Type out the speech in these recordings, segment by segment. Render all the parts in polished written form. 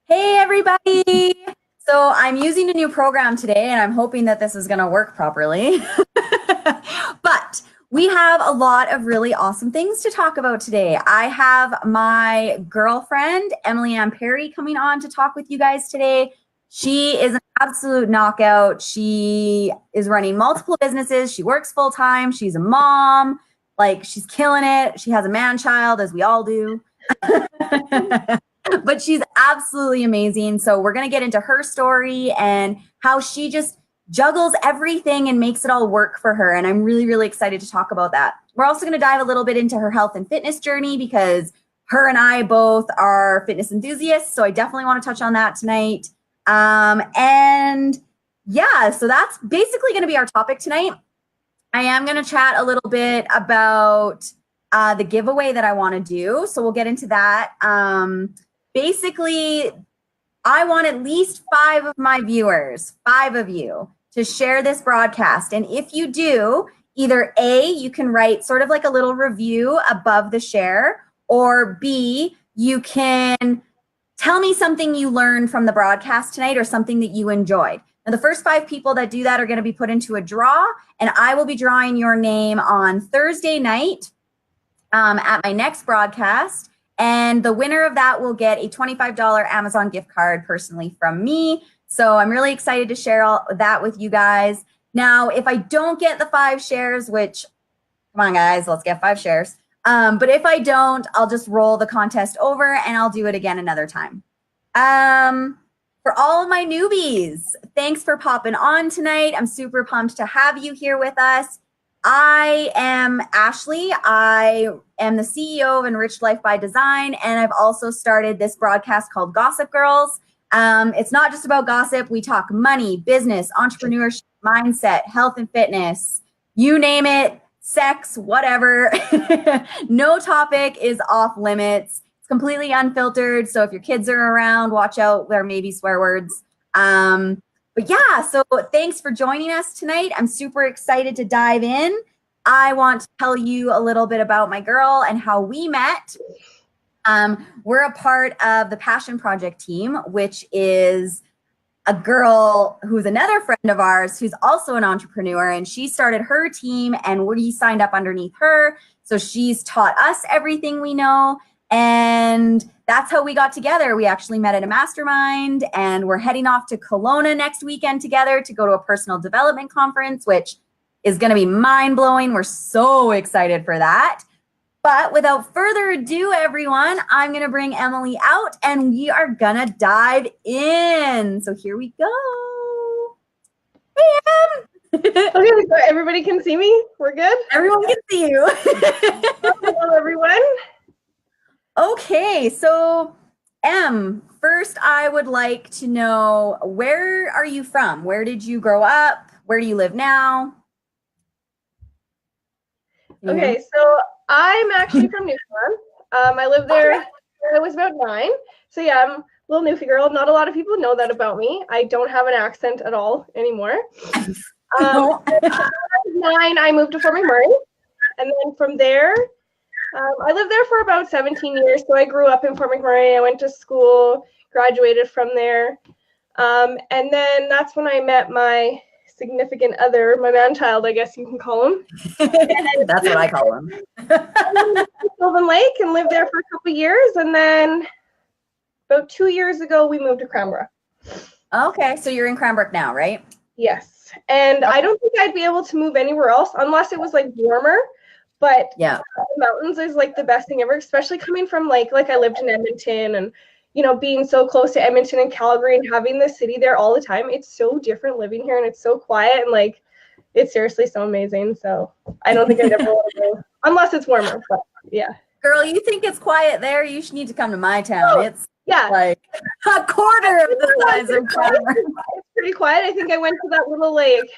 Hey everybody! So I'm using a new program today and I'm hoping that this is going to work properly. But we have a lot of really awesome things to talk about today. I have my girlfriend, Emiily Ann Perry, coming on to talk with you guys today. She is an absolute knockout. She is running multiple businesses. She works full time. She's a mom. Like, she's killing it. She has a man child, as we all do. But she's absolutely amazing. So we're going to get into her story and how she just juggles everything and makes it all work for her. And I'm really, really excited to talk about that. We're also going to dive a little bit into her health and fitness journey because her and I both are fitness enthusiasts. So I definitely want to touch on that tonight. And yeah, so that's basically going to be our topic tonight. I am going to chat a little bit about the giveaway that I want to do. So we'll get into that. Basically, I want at least 5 of my viewers, 5 of you, to share this broadcast. And if you do, either A, you can write sort of like a little review above the share, or B, you can tell me something you learned from the broadcast tonight or something that you enjoyed. Now, the first 5 people that do that are going to be put into a draw, and I will be drawing your name on Thursday night at my next broadcast. And the winner of that will get a $25 Amazon gift card personally from me. So I'm really excited to share all that with you guys. Now, if I don't get the 5 shares, which, come on guys, let's get 5 shares. But if I don't, I'll just roll the contest over and I'll do it again another time. For all of my newbies, thanks for popping on tonight. I'm super pumped to have you here with us. I am Ashley. I am the CEO of Enriched Life by Design, and I've also started this broadcast called Gossip Girls. It's not just about gossip. We talk money, business, entrepreneurship, mindset, health and fitness, you name it, sex, whatever. No topic is off limits. It's completely unfiltered. So if your kids are around, watch out. There may be swear words. But yeah, so thanks for joining us tonight. I'm super excited to dive in. I want to tell you a little bit about my girl and how we met. We're a part of the Passion Project team, which is a girl who's another friend of ours who's also an entrepreneur, and she started her team and we signed up underneath her. So she's taught us everything we know. And that's how we got together. We actually met at a mastermind, and we're heading off to Kelowna next weekend together to go to a personal development conference, which is going to be mind-blowing. We're so excited for that. But without further ado, everyone, I'm going to bring Emiily out and we are going to dive in. So here we go. Hey, Em. Okay, so everybody can see me? We're good? Everyone can see you. Hello, everyone. Okay, so Em, first I would like to know, where are you from? Where did you grow up? Where do you live now? Okay, so I'm actually from Newfoundland. I lived there when I was about 9. So yeah, I'm a little Newfie girl. Not a lot of people know that about me. I don't have an accent at all anymore. When I was 9, I moved to Fort McMurray. And then from there, I lived there for about 17 years. So I grew up in Fort McMurray. I went to school, graduated from there. And then that's when I met my significant other, my man-child, I guess you can call him. That's what I call him. Sylvan Lake, and lived there for a couple of years. And then about 2 years ago, we moved to Cranbrook. Okay, so you're in Cranbrook now, right? Yes. And I don't think I'd be able to move anywhere else unless it was like warmer. But yeah, the mountains is like the best thing ever, especially coming from like I lived in Edmonton, and you know, being so close to Edmonton and Calgary and having the city there all the time. It's so different living here, and it's so quiet, and like it's seriously so amazing. So I don't think I'd ever want to go unless it's warmer. But yeah. Girl, you think it's quiet there? You should need to come to my town. It's like a quarter of the size of Cranbrook. It's pretty quiet. I think I went to that little lake.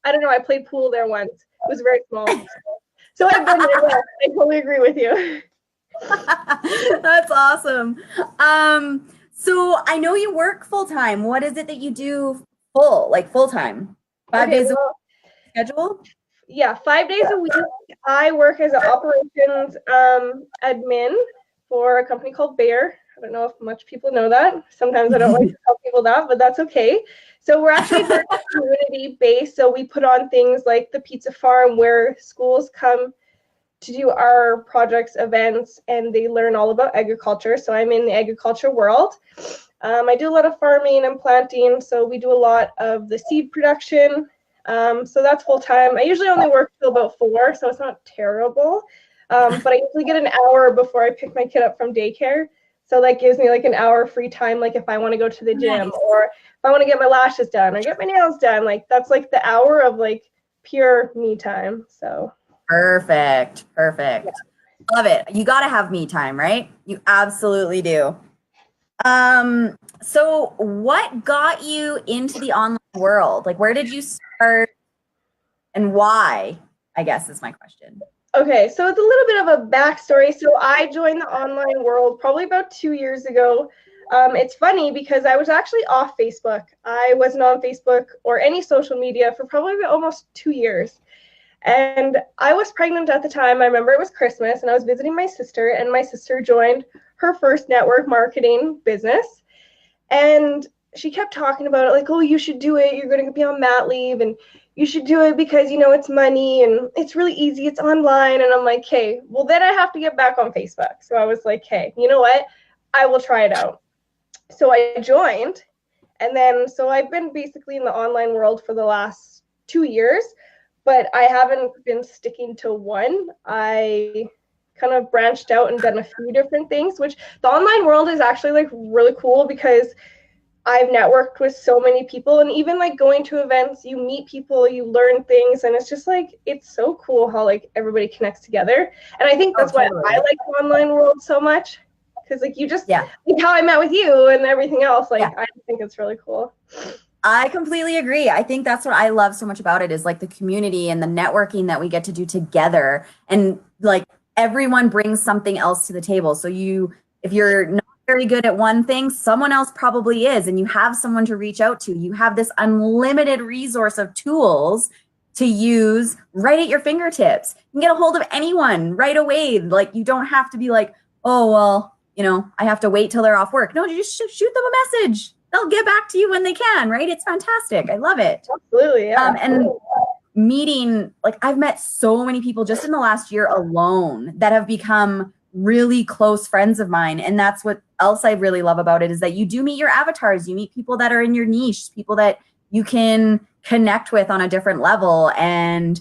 I don't know. I played pool there once. It was very small. So I've been there. Yeah, I totally agree with you. That's awesome. So I know you work full time. What is it that you do full time? 5 days a week schedule? Yeah, 5 days a week. I work as an operations admin for a company called Bayer. I don't know if much people know that. Sometimes I don't like to tell people that, but that's okay. So we're actually very community-based. So we put on things like the pizza farm where schools come to do our projects, events, and they learn all about agriculture. So I'm in the agriculture world. I do a lot of farming and planting. So we do a lot of the seed production. So that's full time. I usually only work till about 4, so it's not terrible. But I usually get an hour before I pick my kid up from daycare. So that gives me like an hour free time, like if I want to go to the gym or if I want to get my lashes done or get my nails done, like that's like the hour of like pure me time. So perfect. Yeah. Love it. You got to have me time, right? You absolutely do. So what got you into the online world? Like, where did you start and why, I guess is my question. Okay, so it's a little bit of a backstory. So I joined the online world probably about 2 years ago. It's funny because I was actually off Facebook. I wasn't on Facebook or any social media for probably almost 2 years. And I was pregnant at the time. I remember it was Christmas and I was visiting my sister, and my sister joined her first network marketing business. And she kept talking about it like, oh, you should do it. You're going to be on mat leave and you should do it because, you know, it's money and it's really easy. It's online. And I'm like, hey, well, then I have to get back on Facebook. So I was like, hey, you know what? I will try it out. So I joined. And then, so I've been basically in the online world for the last 2 years, but I haven't been sticking to one. I kind of branched out and done a few different things, which the online world is actually like really cool because I've networked with so many people, and even like going to events, you meet people, you learn things, and it's just like, it's so cool how like everybody connects together. And I think that's why I like the online world so much, because like you just, like how I met with you and everything else, like I think it's really cool. I completely agree. I think that's what I love so much about it is like the community and the networking that we get to do together, and like everyone brings something else to the table. So if you're not very good at one thing, someone else probably is, and you have someone to reach out to. You have this unlimited resource of tools to use right at your fingertips. You can get a hold of anyone right away. Like you don't have to be like, oh, well, you know, I have to wait till they're off work. No, you just shoot them a message. They'll get back to you when they can, right? It's fantastic. I love it. Absolutely, yeah. And meeting, like I've met so many people just in the last year alone that have become really close friends of mine. And that's what else I really love about it is that you do meet your avatars. You meet people that are in your niche, people that you can connect with on a different level. And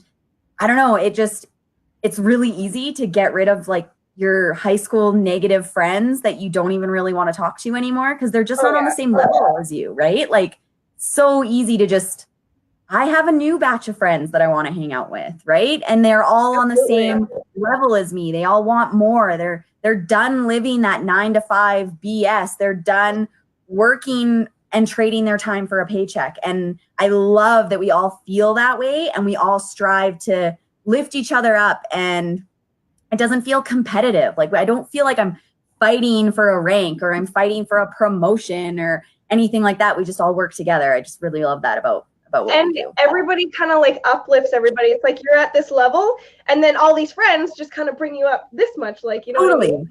I don't know, it's really easy to get rid of like your high school negative friends that you don't even really want to talk to anymore because they're just not on the same level as you, right? Like so easy to just, I have a new batch of friends that I want to hang out with, right? And they're all on the same level as me. They all want more. They're done living that 9 to 5 BS. They're done working and trading their time for a paycheck. And I love that we all feel that way and we all strive to lift each other up, and it doesn't feel competitive. Like I don't feel like I'm fighting for a rank or I'm fighting for a promotion or anything like that. We just all work together. I just really love that about what we do. Everybody kind of like uplifts everybody. It's like you're at this level and then all these friends just kind of bring you up this much, like, you know what I mean?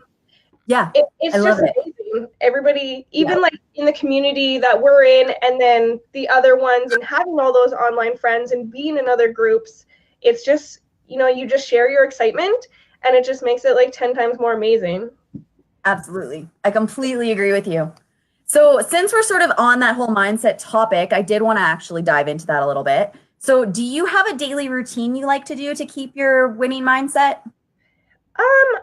Yeah. It's just amazing. Everybody, even like in the community that we're in, and then the other ones, and having all those online friends and being in other groups, it's just, you know, you just share your excitement and it just makes it like 10 times more amazing. Absolutely. I completely agree with you. So since we're sort of on that whole mindset topic, I did want to actually dive into that a little bit. So do you have a daily routine you like to do to keep your winning mindset?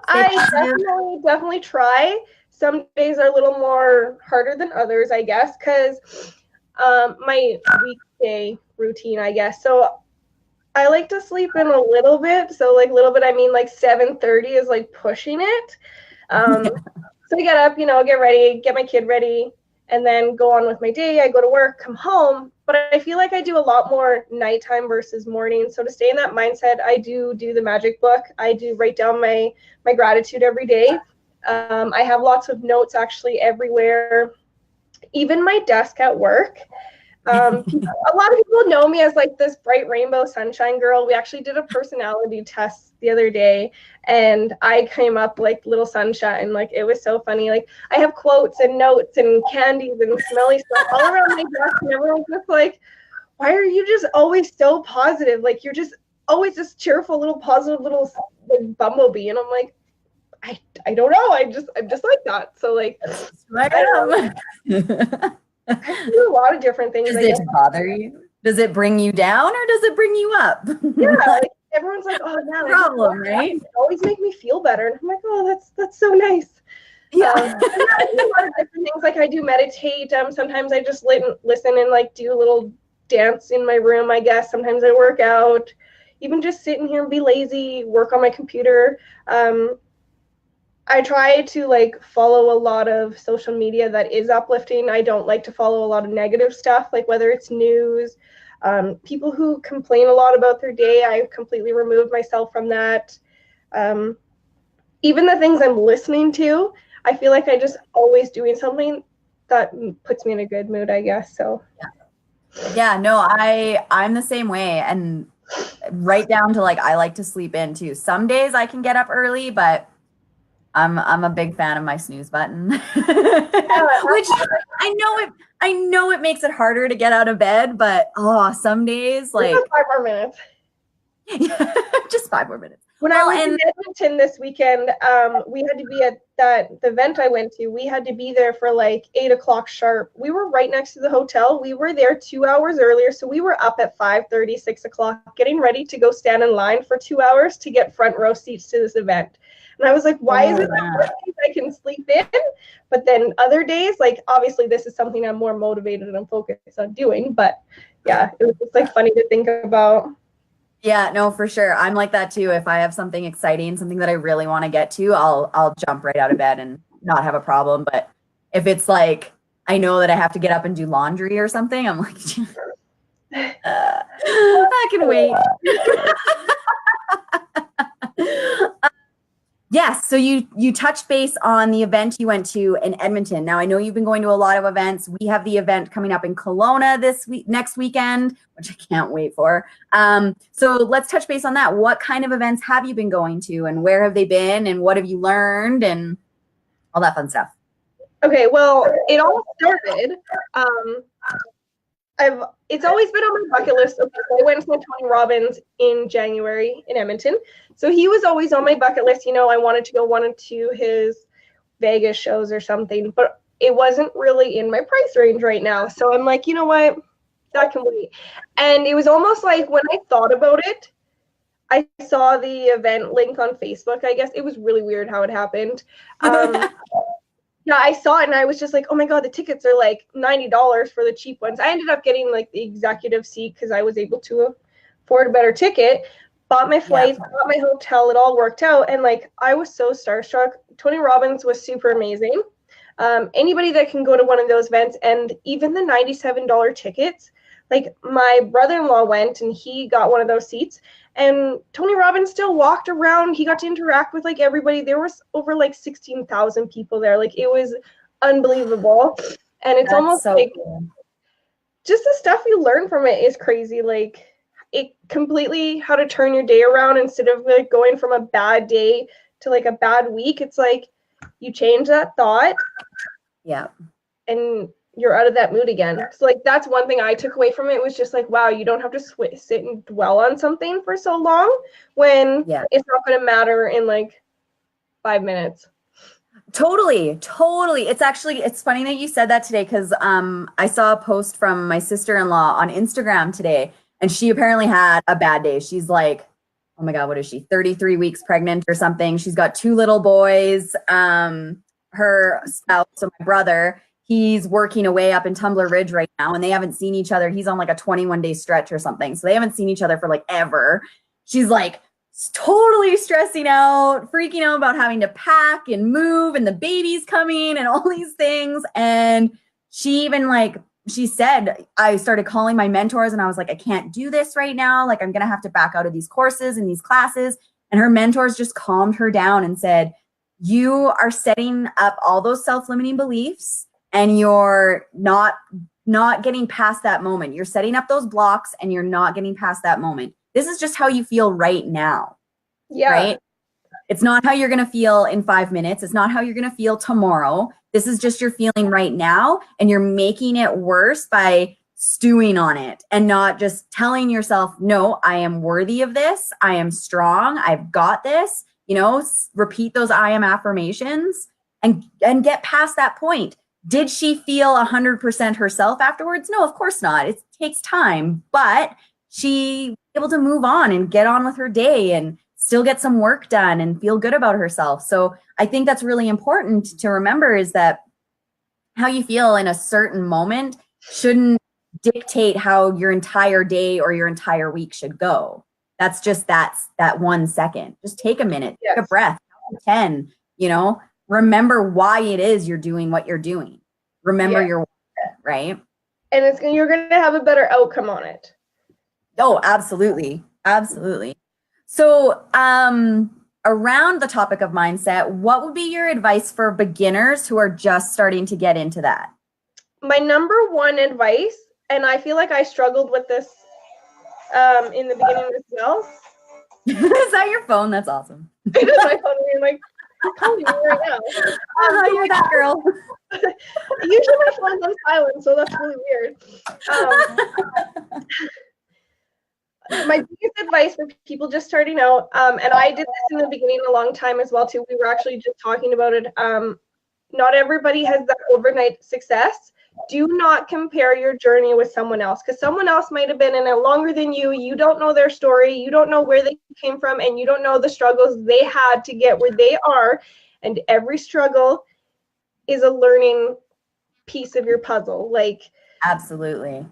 I definitely try. Some days are a little more harder than others, I guess, because my weekday routine, I guess. So I like to sleep in a little bit. So like a little bit, I mean like 7:30 is like pushing it. So I get up, you know, get ready, get my kid ready, and then go on with my day. I go to work, come home. But I feel like I do a lot more nighttime versus morning. So to stay in that mindset, I do the magic book. I do write down my gratitude every day. I have lots of notes actually everywhere, even my desk at work. A lot of people know me as like this bright rainbow sunshine girl. We actually did a personality test the other day, and I came up like little sunshine. Like it was so funny. Like I have quotes and notes and candies and smelly stuff all around my desk, and everyone's just like, "Why are you just always so positive? Like you're just always this cheerful little positive little like bumblebee." And I'm like, I don't know. I'm just like that. So like, I do a lot of different things. Does it bother you? Does it bring you down or does it bring you up? Yeah, like, everyone's like, "Oh, yeah, problem, right? always make me feel better." And I'm like, "Oh, that's so nice." Yeah. I do a lot of different things. Like I do meditate. Sometimes I just listen and like do a little dance in my room, I guess. Sometimes I work out. Even just sitting here and be lazy, work on my computer. I try to like follow a lot of social media that is uplifting. I don't like to follow a lot of negative stuff, like whether it's news, people who complain a lot about their day. I've completely removed myself from that. Even the things I'm listening to, I feel like I just always doing something that puts me in a good mood, I guess. So yeah, no, I'm the same way, and right down to like I like to sleep in too. Some days I can get up early, but I'm a big fan of my snooze button. Which I know it makes it harder to get out of bed, but some days like 5 more minutes. Just 5 more minutes. When I was in Edmonton this weekend, we had to be at the event I went to. We had to be there for like 8 o'clock sharp. We were right next to the hotel. We were there 2 hours earlier, so we were up at 5:30, 6 o'clock, getting ready to go stand in line for 2 hours to get front row seats to this event. And I was like, why is it that I can sleep in? But then other days, like obviously this is something I'm more motivated and I'm focused on doing. But yeah, it was just like funny to think about. Yeah, no, for sure. I'm like that too. If I have something exciting, something that I really want to get to, I'll jump right out of bed and not have a problem. But if it's like I know that I have to get up and do laundry or something, I'm like, I can wait. Yes, so you touched base on the event you went to in Edmonton. Now I know you've been going to a lot of events. We have the event coming up in Kelowna next weekend, which I can't wait for. So let's touch base on that. What kind of events have you been going to, and where have they been, and what have you learned, and all that fun stuff? Okay, well, it all started. It's always been on my bucket list. Okay, so I went to Tony Robbins in January in Edmonton. So he was always on my bucket list. You know, I wanted to go one or two his Vegas shows or something, but it wasn't really in my price range right now. So I'm like, you know what? That can wait. And it was almost like when I thought about it, I saw the event link on Facebook, I guess. It was really weird how it happened. Yeah, I saw it and I was just like, oh my God, the tickets are like $90 for the cheap ones. I ended up getting like the executive seat because I was able to afford a better ticket, bought my flights, bought my hotel, it all worked out. And like, I was so starstruck. Tony Robbins was super amazing. Anybody that can go to one of those events, and even the $97 tickets, like my brother-in-law went and he got one of those seats, and Tony Robbins still walked around. He got to interact with like everybody. There was over like 16,000 people there. Like it was unbelievable. And it's almost so like cool. Just the stuff you learn from it is crazy. Like it completely how to turn your day around instead of like going from a bad day to like a bad week. It's like you change that thought. Yeah. And you're out of that mood again. So like that's one thing I took away from it, was just like, wow, you don't have to sit and dwell on something for so long when it's not going to matter in like 5 minutes. Totally. It's funny that you said that today, because I saw a post from my sister-in-law on Instagram today, and she apparently had a bad day. She's like, oh my God, what is she, 33 weeks pregnant or something? She's got 2 little boys. Her spouse, so my brother, he's working away up in Tumbler Ridge right now, and they haven't seen each other. He's on like a 21-day stretch or something. So they haven't seen each other for like ever. She's like totally stressing out, freaking out about having to pack and move, and the baby's coming and all these things. And she even she said, I started calling my mentors and I was like, I can't do this right now. Like I'm going to have to back out of these courses and these classes. And her mentors just calmed her down and said, you are setting up all those self-limiting beliefs, and you're not not getting past that moment. You're setting up those blocks and you're not getting past that moment. This is just how you feel right now. Yeah. Right? It's not how you're going to feel in 5 minutes. It's not how you're going to feel tomorrow. This is just your feeling right now. And you're making it worse by stewing on it and not just telling yourself, no, I am worthy of this. I am strong. I've got this. Repeat those I am affirmations and get past that point. Did she feel 100% herself afterwards? No, of course not. It takes time, but she was able to move on and get on with her day and still get some work done and feel good about herself. So I think that's really important to remember, is that how you feel in a certain moment shouldn't dictate how your entire day or your entire week should go. That's just that 1 second. Just take a minute, take a breath, 10, remember why it is you're doing what you're doing. Remember your right? And you're going to have a better outcome on it. Oh, absolutely. Absolutely. So, around the topic of mindset, what would be your advice for beginners who are just starting to get into that? My number one advice, and I feel like I struggled with this in the beginning as well. Is that your phone? That's awesome. It is my phone. I'm like, you're calling me right now. You're that girl. Usually my phone's on silent, so that's really weird. My biggest advice for people just starting out, and I did this in the beginning a long time as well too. We were actually just talking about it. Not everybody has that overnight success. Do not compare your journey with someone else, because someone else might have been in it longer than you. You don't know their story. You don't know where they came from, and you don't know the struggles they had to get where they are. And every struggle is a learning piece of your puzzle. Absolutely.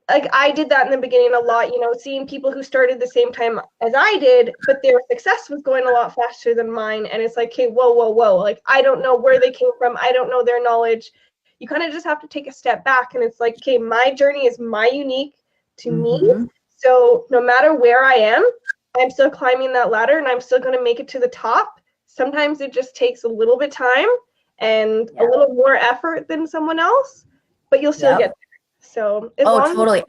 I did that in the beginning a lot, seeing people who started the same time as I did, but their success was going a lot faster than mine. And it's like, hey, whoa. I don't know where they came from. I don't know their knowledge. You kind of just have to take a step back. And it's like, okay, my journey is unique to me. So no matter where I am, I'm still climbing that ladder and I'm still going to make it to the top. Sometimes it just takes a little bit time and a little more effort than someone else, but you'll still get there. So totally.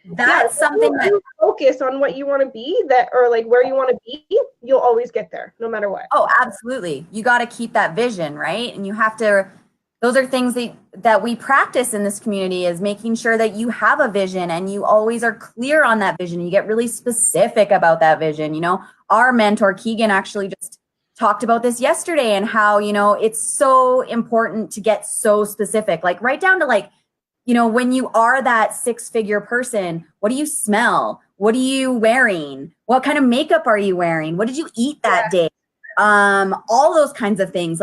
And that's something that you focus on what you want to be, or where you want to be, you'll always get there no matter what. Oh, absolutely. You got to keep that vision, right? And you have to, those are things that we practice in this community, is making sure that you have a vision and you always are clear on that vision. You get really specific about that vision. Our mentor, Keegan, actually just talked about this yesterday, and how, it's so important to get so specific, right down to when you are that 6-figure person, what do you smell? What are you wearing? What kind of makeup are you wearing? What did you eat that day? All those kinds of things.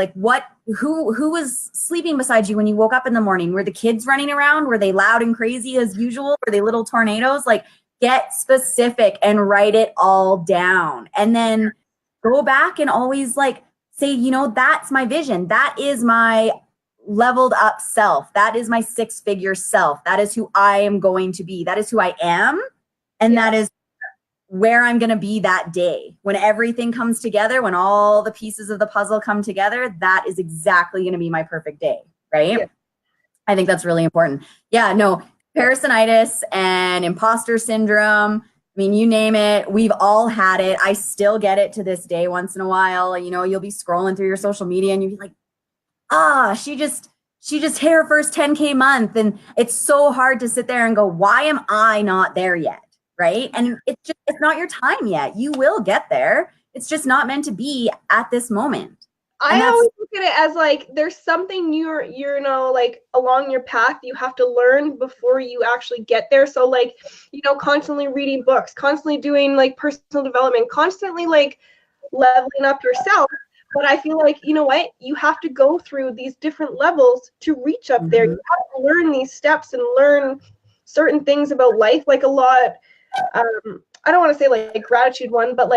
Who was sleeping beside you when you woke up in the morning? Were the kids running around? Were they loud and crazy as usual? Were they little tornadoes? Get specific and write it all down. And then go back and always say, that's my vision. That is my leveled up self. That is my 6-figure self. That is who I am going to be. That is who I am. And that is where I'm going to be that day. When everything comes together, when all the pieces of the puzzle come together, that is exactly going to be my perfect day. Right? Yeah. I think that's really important. Yeah, no, comparisonitis and imposter syndrome, you name it, we've all had it. I still get it to this day once in a while. You'll be scrolling through your social media and you'll be like, she just hit her first 10K month. And it's so hard to sit there and go, why am I not there yet? Right. And it's not your time yet. You will get there. It's just not meant to be at this moment. I always look at it as there's something you're along your path you have to learn before you actually get there. So constantly reading books, constantly doing personal development, constantly leveling up yourself. But I feel you have to go through these different levels to reach up there. You have to learn these steps and learn certain things about life, a lot. I don't want to say gratitude one, but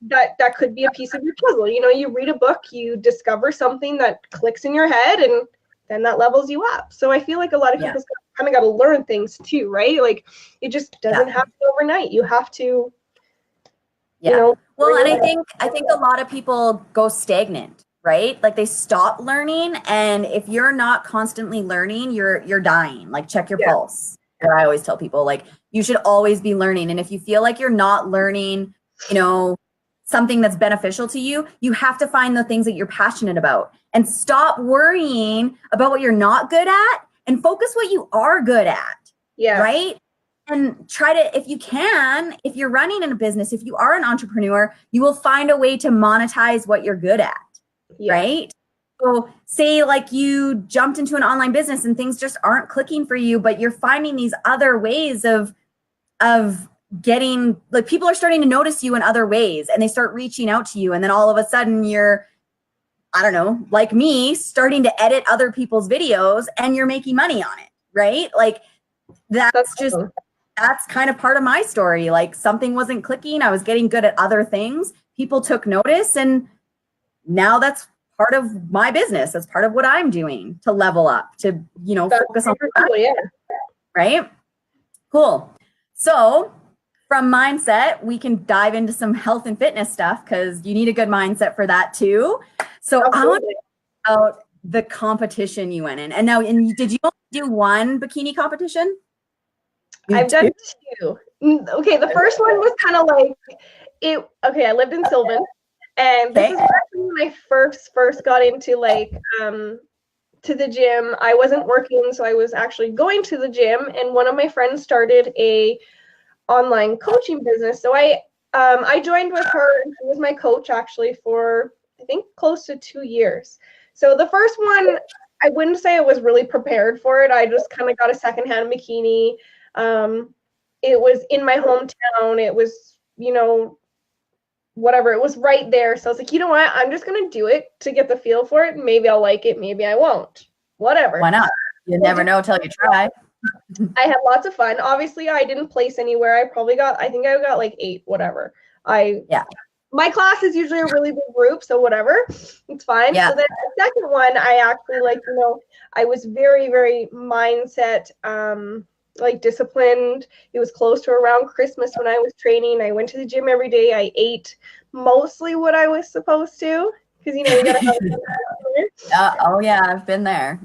that could be a piece of your puzzle. You read a book, you discover something that clicks in your head, and then that levels you up. So I feel a lot of people kind of got to learn things too, right? It just doesn't happen overnight. You have to, well, and I think a lot of people go stagnant, right? Like they stop learning. And if you're not constantly learning, you're dying. Like check your pulse. And I always tell people, like, you should always be learning. And if you feel like you're not learning, you know, something that's beneficial to you, you have to find the things that you're passionate about and stop worrying about what you're not good at and focus what you are good at. Yeah. Right. And try to, if you can, if you're running in a business, if you are an entrepreneur, you will find a way to monetize what you're good at. Yeah. Right. So say like you jumped into an online business and things just aren't clicking for you, but you're finding these other ways of getting, like, people are starting to notice you in other ways and they start reaching out to you. And then all of a sudden you're, I don't know, like me, starting to edit other people's videos and you're making money on it. Right. Like that's just, that's kind of part of my story. Like something wasn't clicking. I was getting good at other things. People took notice and now that's part of my business. That's part of what I'm doing to level up, to, you know, focus on cool, yeah. Right? Cool. So from mindset, we can dive into some health and fitness stuff because you need a good mindset for that too. So I want to talk about the competition you went in. And now, did you only do one bikini competition? I've done two. Okay, the first one was kind of like it. Okay, I lived in Sylvan, and this is actually when I first got into like to the gym. I wasn't working, so I was actually going to the gym, and one of my friends started a online coaching business. So I joined with her, and she was my coach actually for I think close to 2 years. So the first one, I wouldn't say I was really prepared for it. I just kind of got a secondhand bikini. It was in my hometown. It was, you know, whatever. It was right there. So I was like, you know what? I'm just going to do it to get the feel for it. Maybe I'll like it. Maybe I won't. Whatever. Why not? You never know till you try. I had lots of fun. Obviously, I didn't place anywhere. I think I got like 8, whatever. My class is usually a really big group, so whatever. It's fine. Yeah. So then the second one, I actually like, you know, I was very, very mindset, like disciplined. It was close to around Christmas when I was training. I went to the gym every day. I ate mostly what I was supposed to because, you know, you got to have oh, yeah, I've been there.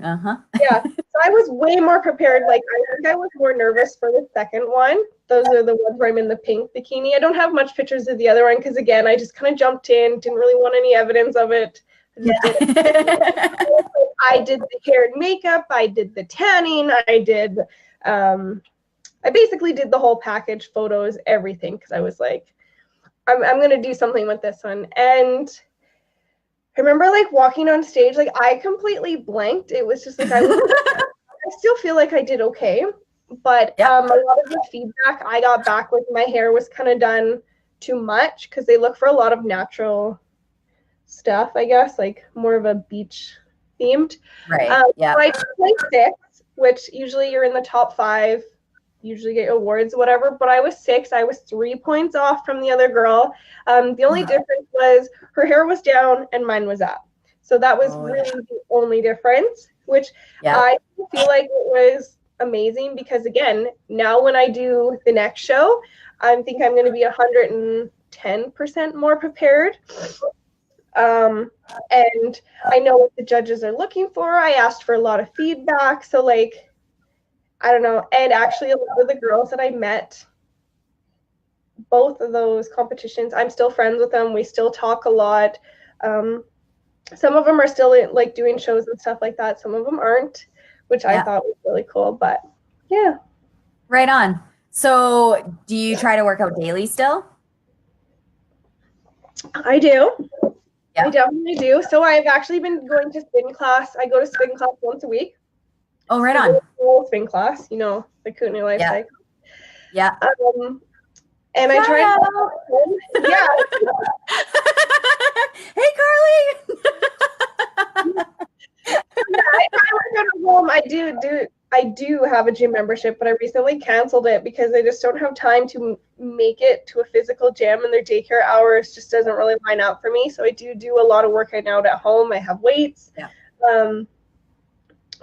Yeah. So I was way more prepared. Like, I think I was more nervous for the second one. Those are the ones where I'm in the pink bikini. I don't have much pictures of the other one because, again, I just kind of jumped in, didn't really want any evidence of it. I did the hair and makeup. I did the tanning. I basically did the whole package, photos, everything, because I was like, I'm going to do something with this one. And I remember like walking on stage, like I completely blanked. It was just like, I still feel like I did okay. But a lot of the feedback I got back with my hair was kind of done too much because they look for a lot of natural stuff, I guess, like more of a beach themed. Right. So I took like 6, which usually you're in the top 5, usually get awards, whatever. But I was 6. I was 3 points off from the other girl. The only difference was her hair was down and mine was up. So that was really the only difference, which I feel like it was amazing because, again, now when I do the next show, I think I'm going to be 110% more prepared. And I know what the judges are looking for. I asked for a lot of feedback. So, like, I don't know. And actually, a lot of the girls that I met, both of those competitions, I'm still friends with them. We still talk a lot. Some of them are still like doing shows and stuff like that. Some of them aren't, which I thought was really cool. But yeah. Right on. So do you try to work out daily still? I do. Yeah. I definitely do. So I've actually been going to spin class. I go to spin class once a week. Oh, right on. Spin class, you know, the Kootenai life cycle. Yeah. And I try. Yeah. Hey, Carly. I go to home. I do have a gym membership, but I recently canceled it because I just don't have time to make it to a physical gym, and their daycare hours just doesn't really line up for me. So I do a lot of workout out at home. I have weights. Yeah.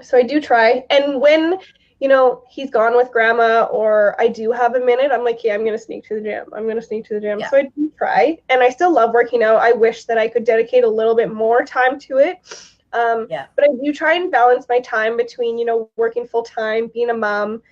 So I do try. And when, you know, he's gone with grandma or I do have a minute, I'm like, yeah, I'm going to sneak to the gym. I'm going to sneak to the gym. Yeah. So I do try, and I still love working out. I wish that I could dedicate a little bit more time to it. But I do try and balance my time between, you know, working full time, being a mom,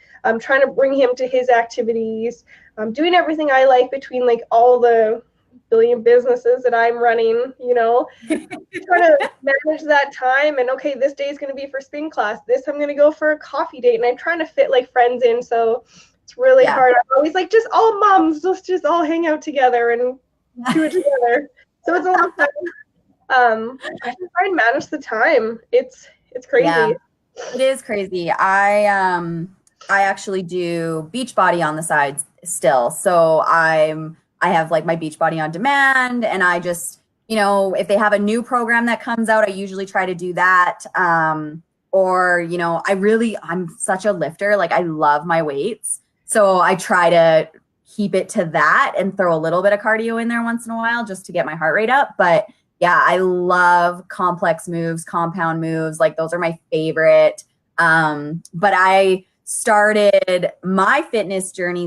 trying to bring him to his activities, doing everything I like between like all the billion businesses that I'm running, you know, trying to manage that time. And okay, this day is going to be for spin class. This I'm going to go for a coffee date, and I'm trying to fit like friends in. So it's really hard. I'm always like, just all moms, let's just all hang out together and do it together. So it's a lot of fun. I just try and manage the time. It's crazy. Yeah, it is crazy. I actually do Beachbody on the side still. So I have like my Beachbody on demand, and I just, you know, if they have a new program that comes out, I usually try to do that. Or, you know, I'm such a lifter. Like I love my weights. So I try to keep it to that and throw a little bit of cardio in there once in a while just to get my heart rate up. But yeah, I love complex moves, compound moves. Like those are my favorite. But I started my fitness journey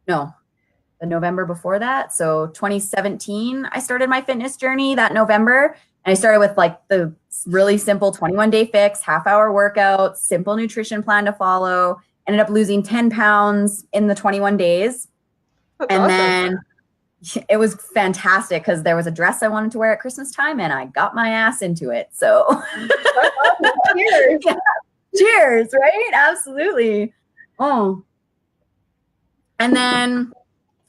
the November before that. So 2017, I started my fitness journey that November. And I started with like the really simple 21-day fix, half-hour workout, simple nutrition plan to follow. Ended up losing 10 pounds in the 21 days. That's and awesome. Then it was fantastic because there was a dress I wanted to wear at Christmas time, and I got my ass into it. So Cheers. Yeah. Cheers, right? Absolutely. Oh. And then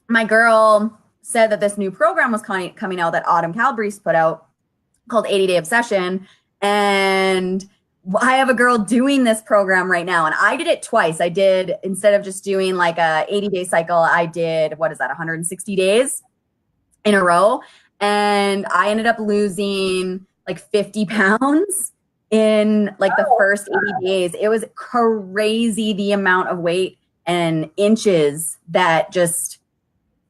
my girl said that this new program was coming out that Autumn Calabrese put out called 80-Day Obsession. And I have a girl doing this program right now. And I did it twice. I did, instead of just doing like a 80-day cycle, I did, 160 days in a row. And I ended up losing like 50 pounds in like the first 80 days. It was crazy the amount of weight and inches that just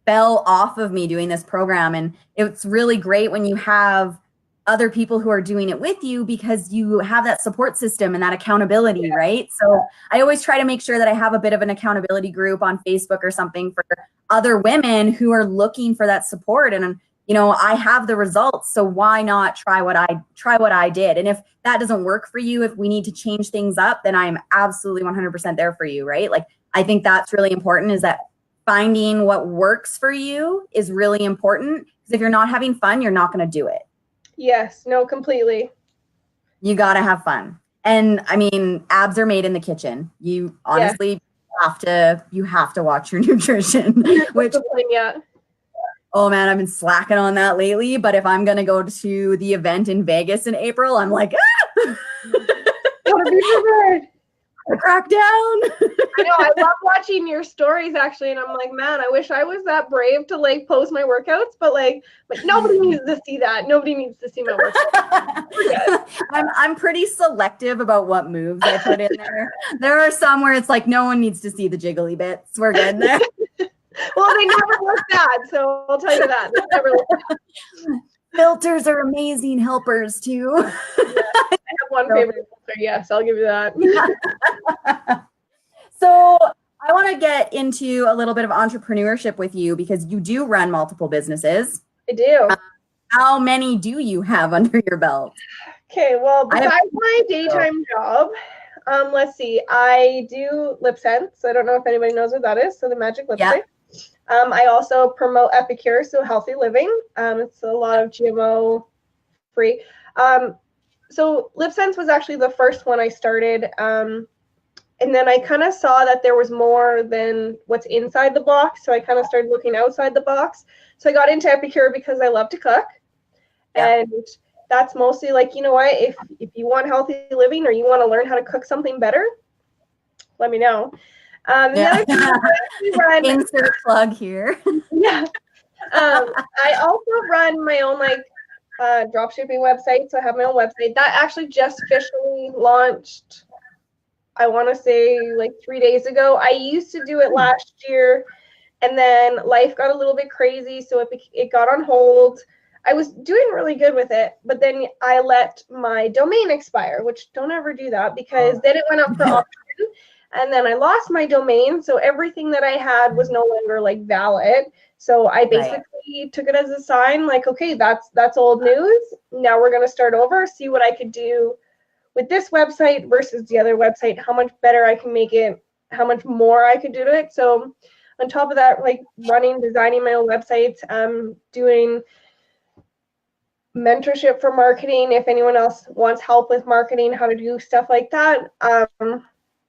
fell off of me doing this program. And it's really great when you have other people who are doing it with you, because you have that support system and that accountability, right? So I always try to make sure that I have a bit of an accountability group on Facebook or something for other women who are looking for that support. And, you know, I have the results, so why not try what I did? And if that doesn't work for you, if we need to change things up, then I'm absolutely 100% there for you, right? Like, I think that's really important, is that finding what works for you is really important, because if you're not having fun, you're not going to do it. Yes, no, completely. You got to have fun. And I mean, abs are made in the kitchen. You honestly have to watch your nutrition, which, oh man, I've been slacking on that lately. But if I'm going to go to the event in Vegas in April, I'm like, Gotta be prepared. Crack down. I know, I love watching your stories actually, and I'm like, man, I wish I was that brave to like post my workouts, but nobody needs to see that. Nobody needs to see my workouts. I'm pretty selective about what moves I put in there. There are some where it's like, no one needs to see the jiggly bits. We're good there. Well, they never look bad, so I'll tell you that. They never look bad. Filters are amazing helpers too. Yeah, I have one favorite filter. Yes, I'll give you that. So I want to get into a little bit of entrepreneurship with you, because you do run multiple businesses. I do. How many do you have under your belt? Okay, well, besides my daytime job, let's see. I do lip sense. I don't know if anybody knows what that is. So the magic lipstick. I also promote Epicure, so healthy living. It's a lot of GMO free. So Lip Sense was actually the first one I started. And then I kind of saw that there was more than what's inside the box. So I kind of started looking outside the box. So I got into Epicure because I love to cook. And that's mostly like, you know what, if you want healthy living or you want to learn how to cook something better, let me know. Insert plug here. I also run my own drop shipping website. So I have my own website that actually just officially launched, I want to say 3 days ago. I used to do it last year, and then life got a little bit crazy, so it got on hold. I was doing really good with it, but then I let my domain expire, which don't ever do that, because then it went up for auction And then I lost my domain, so everything that I had was no longer like valid. So I basically took it as a sign, like, okay, that's old news. Now we're gonna start over, see what I could do with this website versus the other website, how much better I can make it, how much more I could do to it. So on top of that, like designing my own websites, doing mentorship for marketing. If anyone else wants help with marketing, how to do stuff like that.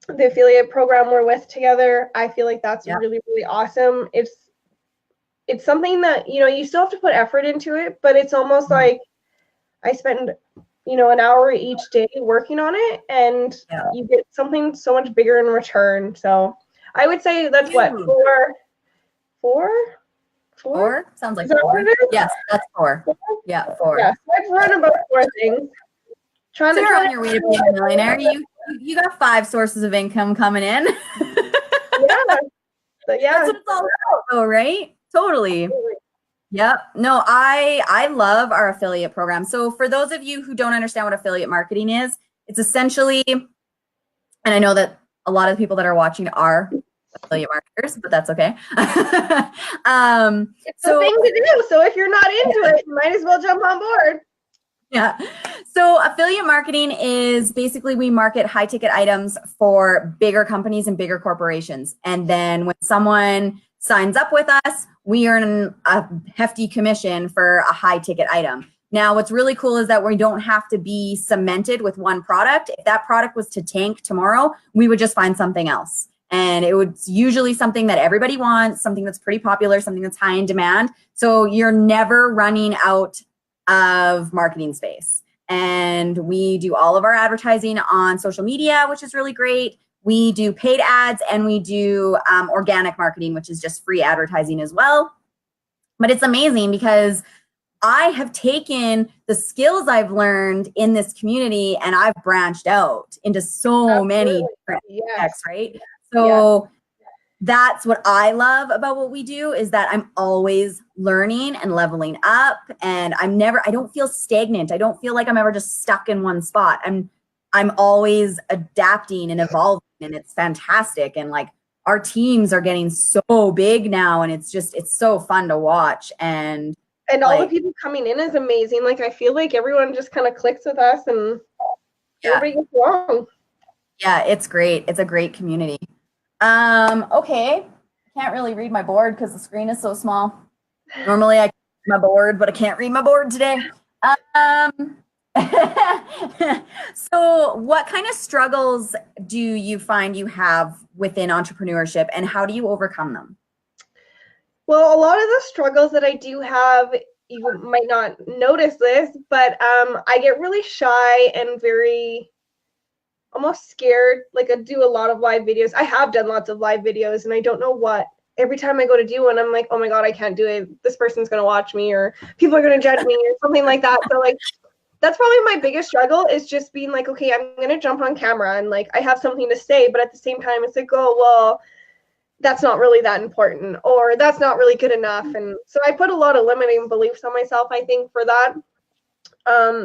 The affiliate program we're with together, I feel like that's really, really awesome. It's something that, you still have to put effort into it, but it's almost like I spend, an hour each day working on it, and you get something so much bigger in return. So I would say that's what, four? Sounds like four. Yes, that's four. Yeah, four. Yeah, so I've run about four things. You're on your way to being a millionaire. You got 5 sources of income coming in. Yeah. That's what it's all about, though, right? Totally. Yep. No, I love our affiliate program. So for those of you who don't understand what affiliate marketing is, it's essentially, and I know that a lot of the people that are watching are affiliate marketers, but that's okay. It's the thing to do. So if you're not into it, you might as well jump on board. Yeah. So affiliate marketing is basically we market high ticket items for bigger companies and bigger corporations. And then when someone signs up with us, we earn a hefty commission for a high ticket item. Now, what's really cool is that we don't have to be cemented with one product. If that product was to tank tomorrow, we would just find something else. And it would usually something that everybody wants, something that's pretty popular, something that's high in demand. So you're never running out of marketing space. And we do all of our advertising on social media, which is really great. We do paid ads, and we do organic marketing, which is just free advertising as well. But it's amazing because I have taken the skills I've learned in this community and I've branched out into so many different aspects, right? So that's what I love about what we do, is that I'm always learning and leveling up, and I don't feel stagnant. I don't feel like I'm ever just stuck in one spot. I'm always adapting and evolving, and it's fantastic. And like our teams are getting so big now, and it's so fun to watch. And all the people coming in is amazing. Like I feel like everyone just kind of clicks with us, and everybody gets along. Yeah, it's great. It's a great community. Okay. I can't really read my board because the screen is so small. Normally I can read my board, but I can't read my board today. So what kind of struggles do you find you have within entrepreneurship, and how do you overcome them? Well, a lot of the struggles that I do have, you might not notice this, but I get really shy and very almost scared. Like I do a lot of live videos. I have done lots of live videos, and I don't know what. Every time I go to do one, I'm like, oh my God, I can't do it. This person's going to watch me, or people are going to judge me, or something like that. So like, that's probably my biggest struggle, is just being like, okay, I'm going to jump on camera and like, I have something to say, but at the same time, it's like, oh, well, that's not really that important, or that's not really good enough. And so I put a lot of limiting beliefs on myself, I think, for that.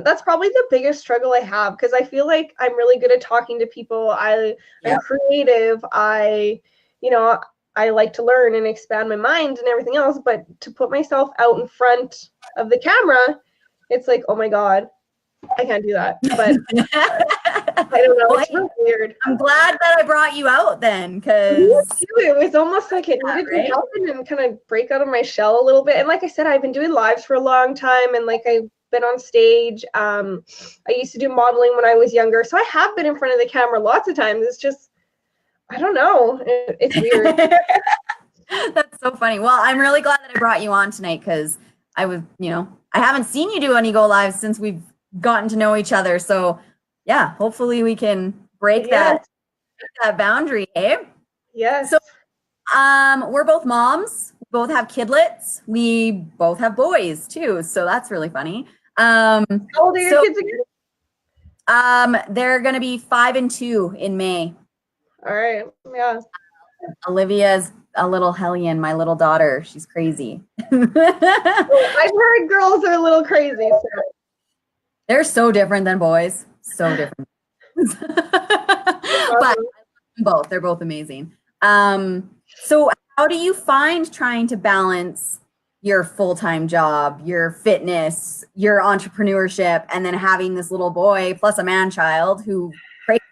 That's probably the biggest struggle I have, because I feel like I'm really good at talking to people. I'm creative. I like to learn and expand my mind and everything else, but to put myself out in front of the camera, it's like, oh my God, I can't do that. But I don't know. Well, it's really weird. I'm glad that I brought you out then, because it was almost like it needed to happen and kind of break out of my shell a little bit. And like I said, I've been doing lives for a long time, and like I've been on stage. I used to do modeling when I was younger, so I have been in front of the camera lots of times. It's just, I don't know. It's weird. That's so funny. Well, I'm really glad that I brought you on tonight, because I haven't seen you do any go lives since we've gotten to know each other. So yeah, hopefully we can break that boundary, eh? Yes. So we're both moms. We both have kidlets. We both have boys too. So that's really funny. How old are your kids again? They're gonna be 5 and 2 in May. All right. Yeah. Olivia's a little hellion, my little daughter. She's crazy. I've heard girls are a little crazy. So. They're so different than boys. So different. But Both. They're both amazing. So how do you find trying to balance your full-time job, your fitness, your entrepreneurship, and then having this little boy plus a man child who craves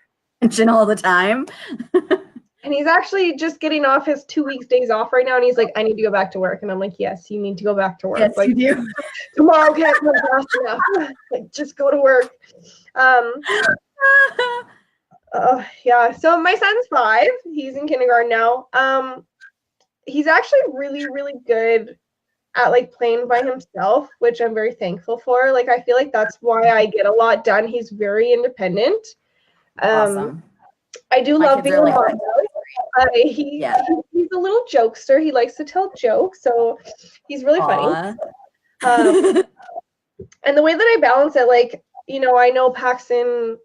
attention all the time? And he's actually just getting off his 2 weeks days off right now. And he's like, I need to go back to work. And I'm like, yes, you need to go back to work. Yes, like, you do. Tomorrow can't come fast enough. Like, just go to work. Yeah. So my son's 5. He's in kindergarten now. He's actually really, really good at like playing by himself, which I'm very thankful for. Like, I feel like that's why I get a lot done. He's very independent. Awesome. I do love being a mom. He's a little jokester. He likes to tell jokes, so he's really funny. And the way that I balance it, like, you know, I know Paxton,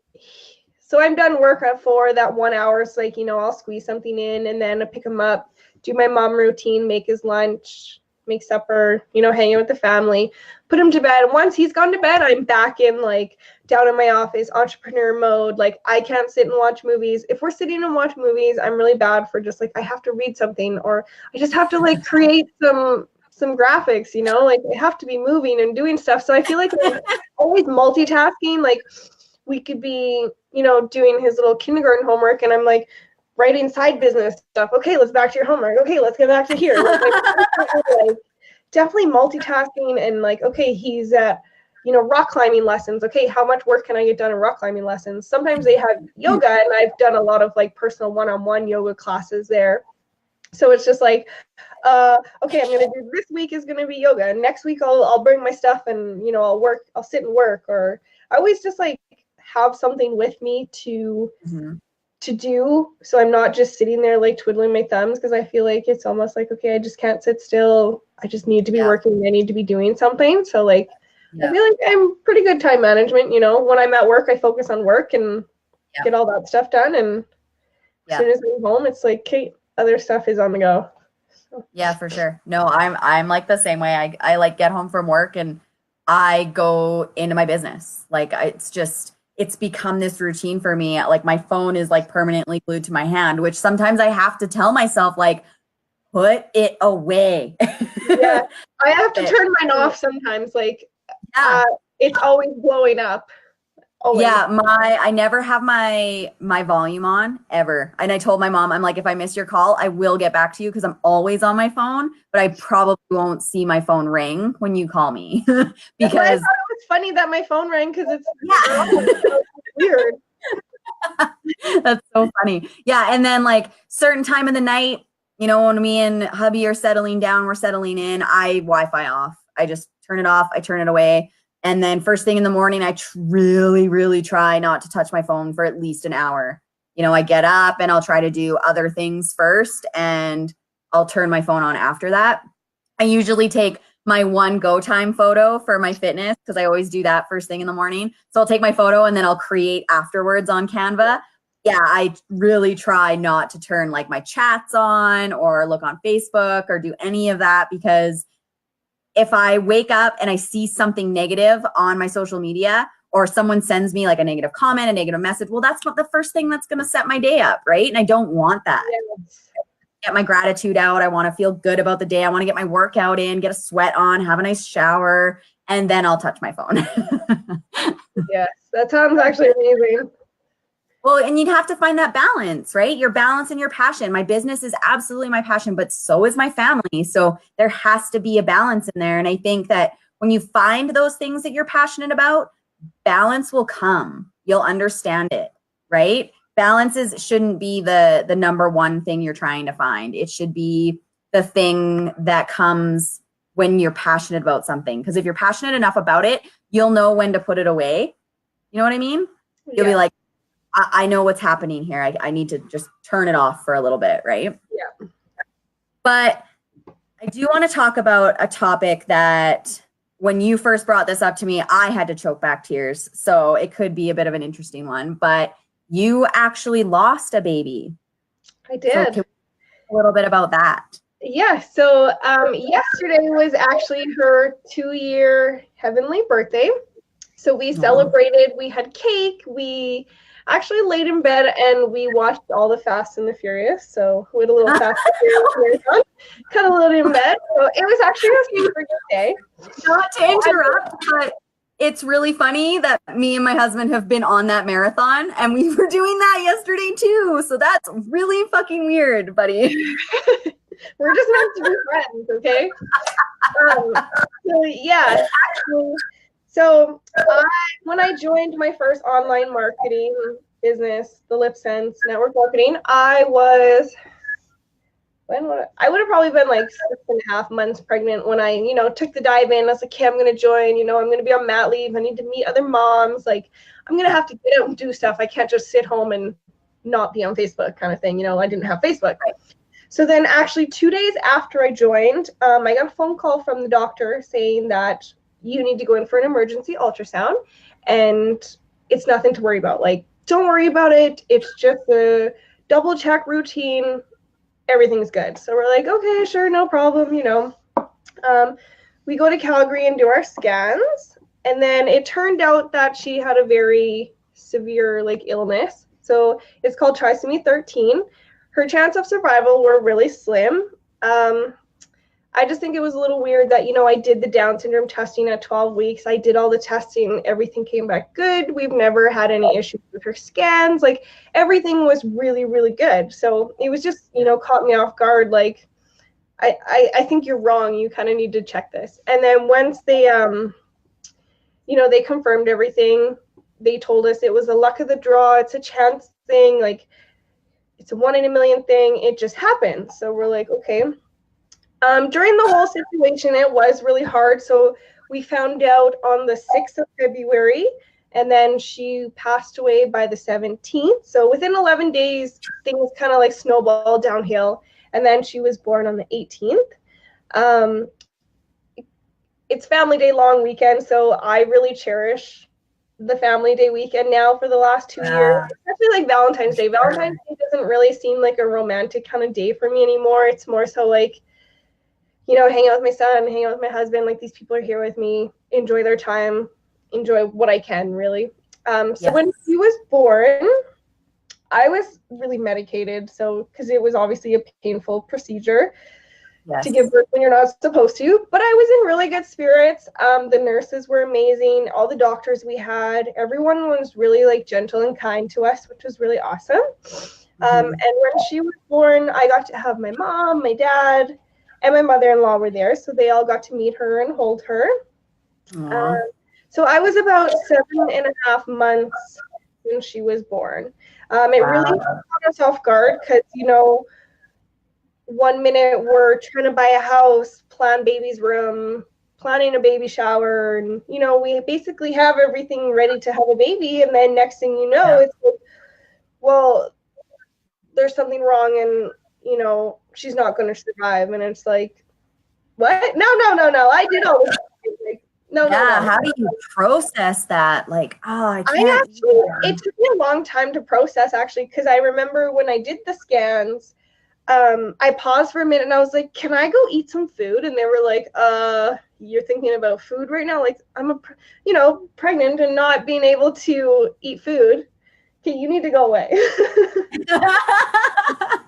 so I'm done work at 4, that 1 hour, so like, you know, I'll squeeze something in and then I pick him up, do my mom routine, make his lunch, make supper, you know, hang out with the family, put him to bed. Once he's gone to bed, I'm back in, like, down in my office, entrepreneur mode. Like, I can't sit and watch movies. If we're sitting and watch movies, I'm really bad for just like, I have to read something, or I just have to like create some graphics, you know, like I have to be moving and doing stuff. So I feel like I'm always multitasking. Like, we could be, you know, doing his little kindergarten homework and I'm like writing side business stuff. Okay, let's back to your homework. Okay, let's get back to here. Like, definitely multitasking. And like, okay, he's at, you know, rock climbing lessons. Okay, how much work can I get done in rock climbing lessons? Sometimes they have yoga, and I've done a lot of like personal one-on-one yoga classes there. So it's just like, okay, I'm gonna do, this week is gonna be yoga, and next week I'll bring my stuff and, you know, I'll sit and work. Or I always just like have something with me to do, so I'm not just sitting there like twiddling my thumbs, because I feel like it's almost like, okay, I just can't sit still. I just need to be working. I need to be doing something. So like, I feel like I'm pretty good time management. You know, when I'm at work, I focus on work and get all that stuff done. And as soon as I'm home, it's like, okay, other stuff is on the go. So. Yeah, for sure. No, I'm like the same way. I like get home from work and I go into my business. Like, it's become this routine for me. Like, my phone is like permanently glued to my hand, which sometimes I have to tell myself, like, put it away. Yeah, I have to turn mine off sometimes. Like, it's always blowing up. Always. Yeah, I never have my volume on ever. And I told my mom, I'm like, if I miss your call, I will get back to you because I'm always on my phone, but I probably won't see my phone ring when you call me. Because I thought it was funny that my phone rang, because it's weird. That's so funny. Yeah, and then like certain time of the night, you know, when me and hubby are settling down, we're settling in, I Wi-Fi off. I just turn it off, I turn it away. And then first thing in the morning, I really, really try not to touch my phone for at least an hour. You know, I get up and I'll try to do other things first and I'll turn my phone on after that. I usually take my one go time photo for my fitness because I always do that first thing in the morning. So I'll take my photo and then I'll create afterwards on Canva. Yeah, I really try not to turn like my chats on or look on Facebook or do any of that, because if I wake up and I see something negative on my social media, or someone sends me like a negative comment, a negative message, well, that's what the first thing that's going to set my day up, right? And I don't want that. Yes. Get my gratitude out. I want to feel good about the day. I want to get my workout in, get a sweat on, have a nice shower, and then I'll touch my phone. Yes, that sounds actually amazing. Well, and you'd have to find that balance, right? Your balance and your passion. My business is absolutely my passion, but so is my family. So there has to be a balance in there. And I think that when you find those things that you're passionate about, balance will come. You'll understand it, right? Balances shouldn't be the number one thing you're trying to find. It should be the thing that comes when you're passionate about something. Because if you're passionate enough about it, you'll know when to put it away. You know what I mean? You'll be like, I know what's happening here. I need to just turn it off for a little bit, right? Yeah. But I do want to talk about a topic that when you first brought this up to me, I had to choke back tears. So it could be a bit of an interesting one, but you actually lost a baby. I did. So a little bit about that. Yeah. So yesterday was actually her 2-year heavenly birthday. So we celebrated, we had cake, we actually laid in bed and we watched all the Fast and the Furious. So we had a little Fast and Furious marathon, cuddled in bed. So it was actually a super good day. Not to interrupt, but it's really funny that me and my husband have been on that marathon, and we were doing that yesterday too. So that's really fucking weird, buddy. We're just meant to be friends, okay? So yeah, actually, so when I joined my first online marketing business, the Lip Sense network marketing, I would have probably been like 6.5 months pregnant when I, took the dive in. I was like, okay, I'm going to join, I'm going to be on mat leave. I need to meet other moms. Like, I'm going to have to get out and do stuff. I can't just sit home and not be on Facebook kind of thing. I didn't have Facebook. Right. So then actually 2 days after I joined, I got a phone call from the doctor saying that you need to go in for an emergency ultrasound and it's nothing to worry about. Like, don't worry about it. It's just a double check routine. Everything's good. So we're like, okay, sure, no problem, we go to Calgary and do our scans, and then it turned out that she had a very severe illness. So it's called trisomy 13. Her chance of survival were really slim. I just think it was a little weird that, I did the Down syndrome testing at 12 weeks. I did all the testing. Everything came back good. We've never had any issues with her scans. Like, everything was really, really good. So it was just, caught me off guard. Like, I think you're wrong. You kind of need to check this. And then once they, they confirmed everything, they told us it was a luck of the draw. It's a chance thing. Like, it's a 1 in a million thing. It just happened. So we're like, okay. During the whole situation, it was really hard. So we found out on the 6th of February, and then she passed away by the 17th. So within 11 days, things kind of snowballed downhill. And then she was born on the 18th. It's Family Day long weekend, so I really cherish the Family Day weekend now for the last 2 years, especially Valentine's Day. Valentine's Day doesn't really seem like a romantic kind of day for me anymore. It's more so hang out with my son, hang out with my husband, these people are here with me, enjoy their time, enjoy what I can, really. So when he was born, I was really medicated, because it was obviously a painful procedure to give birth when you're not supposed to, but I was in really good spirits. The nurses were amazing, all the doctors we had, everyone was really gentle and kind to us, which was really awesome. And when she was born, I got to have my mom, my dad, and my mother-in-law were there, so they all got to meet her and hold her. So I was about 7.5 months when she was born. It really caught us off guard because, 1 minute we're trying to buy a house, plan baby's room, planning a baby shower, and, we basically have everything ready to have a baby, and then next thing you know, it's well, there's something wrong, and she's not going to survive. And it's like, what? No, I did all this. No. How do you process that? I can't. It took me a long time to process, actually, because I remember when I did the scans, I paused for a minute and I was like, can I go eat some food? And they were like, you're thinking about food right now? I'm pregnant and not being able to eat food. Okay, you need to go away.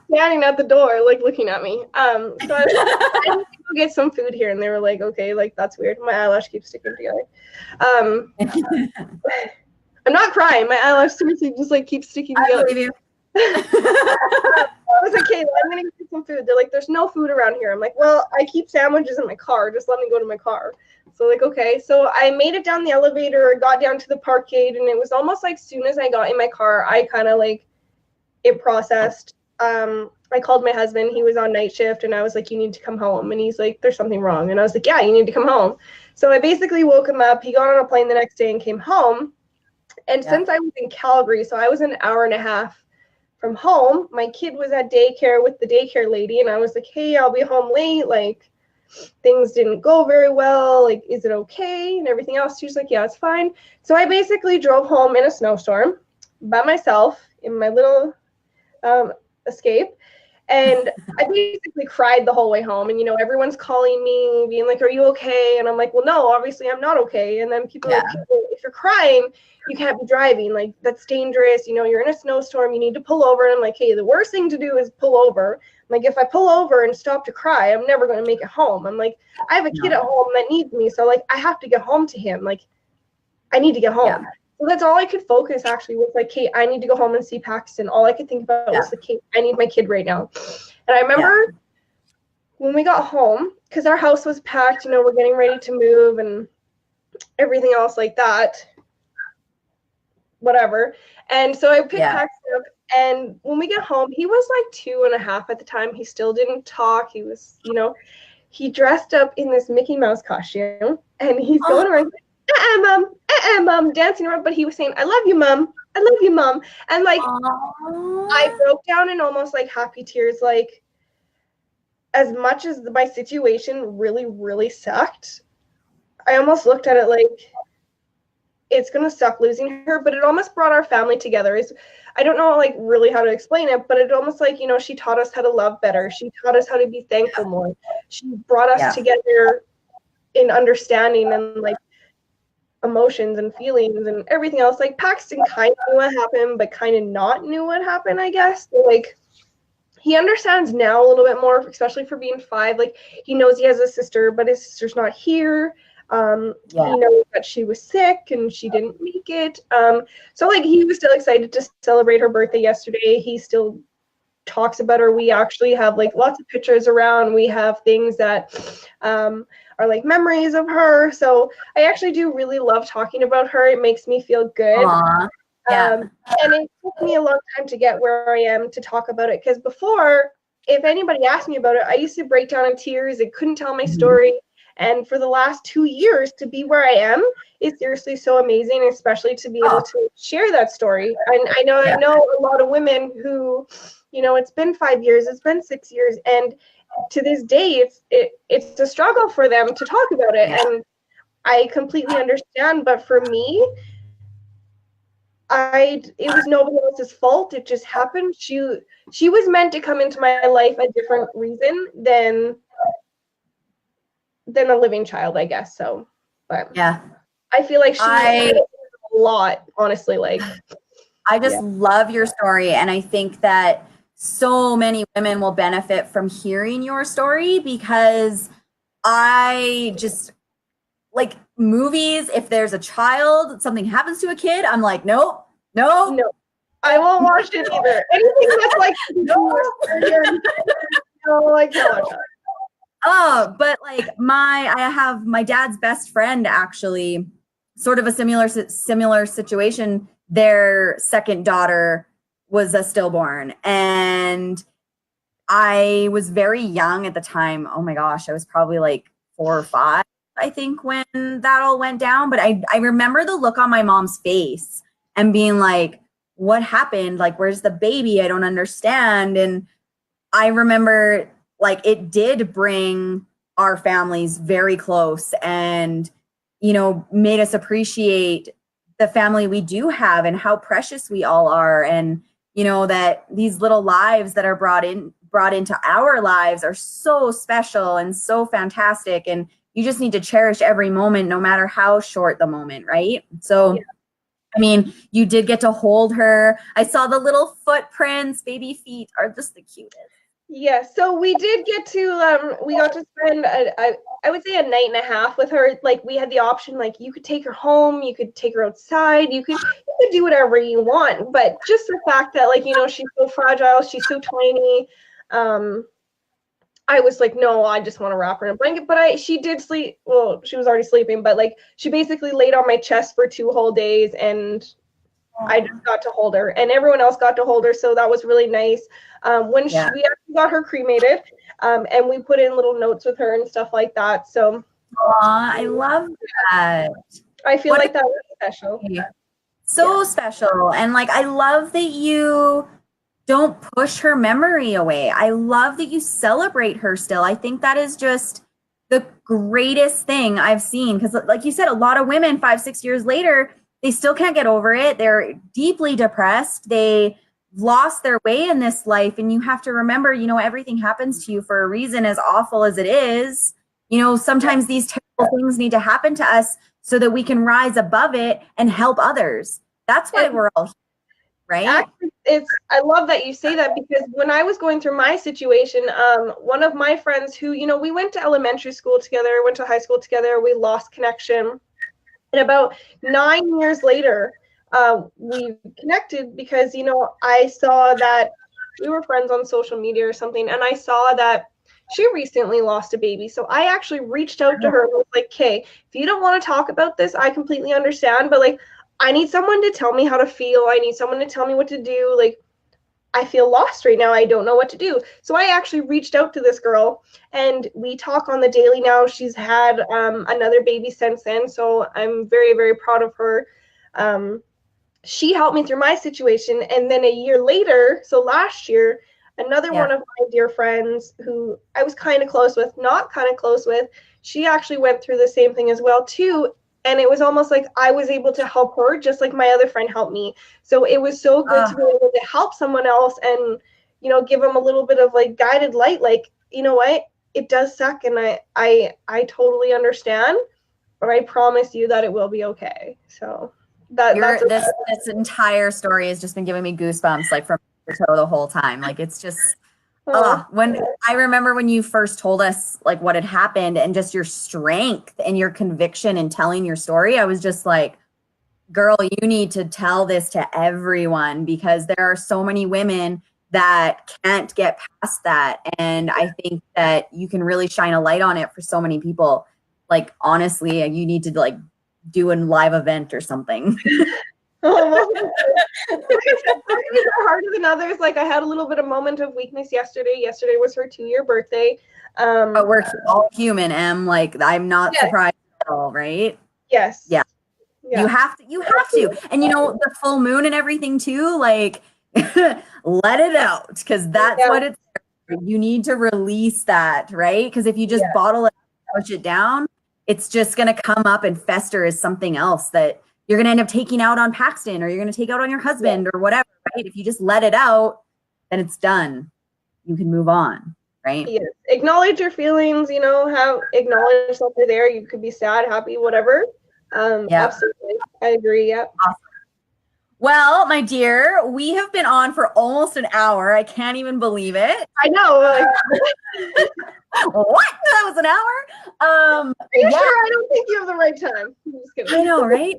Standing at the door, looking at me. So I need to go get some food here, and they were like, okay, that's weird. My eyelash keeps sticking together. I'm not crying. My eyelash seriously just keeps sticking together. I believe you. I was like, okay, I'm gonna get some food. They're like, there's no food around here. I'm like, well, I keep sandwiches in my car. Just let me go to my car. So okay. So I made it down the elevator, got down to the park gate, and it was almost soon as I got in my car, I kind of it processed. I called my husband. He was on night shift, and I was like, you need to come home. And he's like, there's something wrong. And I was like, yeah, you need to come home. So I basically woke him up. He got on a plane the next day and came home. And since I was in Calgary, so I was an hour and a half from home, my kid was at daycare with the daycare lady, and I was like, hey, I'll be home late. Things didn't go very well. Is it okay? And everything else. She's like, yeah, it's fine. So I basically drove home in a snowstorm by myself in my little Escape. And I basically cried the whole way home. And, everyone's calling me, being like, are you okay? And I'm like, well, no, obviously I'm not okay. And then people are like, if you're crying, you can't be driving. Like, that's dangerous. You're in a snowstorm. You need to pull over. And I'm like, hey, the worst thing to do is pull over. Like, if I pull over and stop to cry, I'm never going to make it home. I'm like, I have a kid at home that needs me. So, like, I have to get home to him. Like, I need to get home. Yeah. So that's all I could focus actually was like, Kate, I need to go home and see Paxton. All I could think about was like, Kate, I need my kid right now. And I remember when we got home, because our house was packed, we're getting ready to move and everything else like that. Whatever. And so I picked Paxton up, and when we get home, he was like 2.5 at the time. He still didn't talk. He was, he dressed up in this Mickey Mouse costume, and he's going around, mom, dancing around, but he was saying, I love you, mom. I love you, mom. And like, I broke down in almost like happy tears. Like, as much as my situation really, really sucked, I almost looked at it like, it's going to suck losing her, but it almost brought our family together. I don't know, like, really how to explain it, but it almost like, she taught us how to love better. She taught us how to be thankful more. She brought us together in understanding and like emotions and feelings and everything else. Like, Paxton kind of knew what happened, but kind of not knew what happened, I guess. So, like, he understands now a little bit more, especially for being 5. Like, he knows he has a sister, but his sister's not here. He knows that she was sick and she didn't make it. So like, he was still excited to celebrate her birthday yesterday. He still talks about her. We actually have like lots of pictures around. We have things that are like memories of her. So I actually do really love talking about her. It makes me feel good. And it took me a long time to get where I am to talk about it, because before, if anybody asked me about it, I used to break down in tears and couldn't tell my story. And for the last 2 years to be where I am is seriously so amazing, especially to be able to share that story. And I know a lot of women who, it's been 5 years, it's been 6 years, and to this day, it's a struggle for them to talk about it. And I completely understand, but for me, it was nobody else's fault. It just happened. She was meant to come into my life a different reason than a living child, I guess. So, but I feel like she a lot, honestly. Like, I just love your story, and I think that so many women will benefit from hearing your story, because I just like movies. If there's a child, something happens to a kid, I'm like, no, I won't watch it either. Anything that's like like no. Oh, but like I have my dad's best friend, actually, sort of a similar situation. Their second daughter was a stillborn, and I was very young at the time. Oh my gosh, I was probably like 4 or 5, I think, when that all went down. But I remember the look on my mom's face and being like, what happened? Like, where's the baby? I don't understand. And I remember, like, it did bring our families very close and, made us appreciate the family we do have and how precious we all are. And, that these little lives that are brought into our lives are so special and so fantastic. And you just need to cherish every moment, no matter how short the moment, right? So, I mean, you did get to hold her. I saw the little footprints. Baby feet are just the cutest. Yeah, so we did get to we got to spend I would say a night and a half with her. Like, we had the option, like, you could take her home, you could take her outside, you could do whatever you want. But just the fact that, like, she's so fragile, she's so tiny, I was like, no, I just want to wrap her in a blanket. But she did sleep. Well, she was already sleeping, but like, she basically laid on my chest for 2 whole days, and I just got to hold her, and everyone else got to hold her. So that was really nice. When we actually got her cremated, and we put in little notes with her and stuff like that. So, I love that. I feel like that was special. So special. And like, I love that you don't push her memory away. I love that you celebrate her still. I think that is just the greatest thing I've seen. Because like you said, a lot of women 5-6 years later, they still can't get over it. They're deeply depressed. They lost their way in this life. And you have to remember, you know, everything happens to you for a reason, as awful as it is. You know, sometimes these terrible things need to happen to us so that we can rise above it and help others. That's why we're all here, right? Actually, I love that you say that, because when I was going through my situation, one of my friends who, you know, we went to elementary school together, went to high school together, we lost connection. And about 9 years later, we connected because, you know, I saw that we were friends on social media or something, and I saw that she recently lost a baby. So I actually reached out to her and was like, okay, if you don't want to talk about this, I completely understand, but like, I need someone to tell me how to feel. I need someone to tell me what to do. Like, I feel lost right now. I don't know what to do. So I actually reached out to this girl, and we talk on the daily now. She's had another baby since then. So I'm very, very proud of her. She helped me through my situation. And then a year later, so last year, another one of my dear friends who I was kind of close with, not kind of close with, she actually went through the same thing as well too. And it was almost like I was able to help her just like my other friend helped me. So it was so good to be able to help someone else and, you know, give them a little bit of like guided light. Like, you know what, it does suck, and I totally understand, but I promise you that it will be okay. So that's this entire story has just been giving me goosebumps, like from the toe the whole time. Like, it's just when I remember when you first told us like what had happened and just your strength and your conviction in telling your story, I was just like, girl, you need to tell this to everyone, because there are so many women that can't get past that. And I think that you can really shine a light on it for so many people. Like, honestly, you need to like do a live event or something. Harder than others. Like, I had a little bit of moment of weakness yesterday. Yesterday was her 2-year birthday. But we're all human, Em. Like, I'm not surprised at all, right? Yes. Yeah. You have to. And you know, the full moon and everything too, like let it out, because that's what it's, you need to release that, right? Because if you just bottle it, push it down, it's just going to come up and fester as something else that you're going to end up taking out on Paxton, or you're going to take out on your husband or whatever, right? If you just let it out, then it's done. You can move on, right? Yes. Acknowledge your feelings, you know, acknowledge that they're there. You could be sad, happy, whatever. Absolutely. I agree. Yeah. Awesome. Well, my dear, we have been on for almost an hour. I can't even believe it. I know. What? That was an hour? Are you sure? I don't think you have the right time. I'm just kidding. I know, right?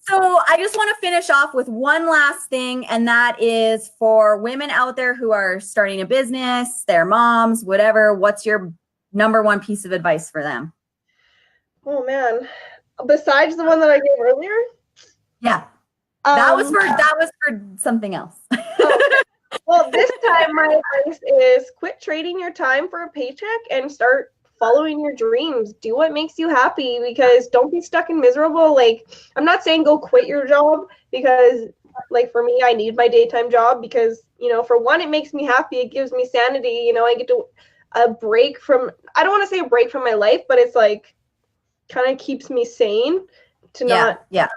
So I just want to finish off with one last thing, and that is for women out there who are starting a business, their moms, whatever. What's your number one piece of advice for them? Oh, man. Besides the one that I gave earlier? Yeah. That was for something else. Okay. Well, this time my advice is quit trading your time for a paycheck and start following your dreams. Do what makes you happy, because don't be stuck and miserable. Like, I'm not saying go quit your job, because like for me, I need my daytime job because, you know, for one, it makes me happy. It gives me sanity. You know, I get to a break from, I don't want to say a break from my life, but it's like kind of keeps me sane to not to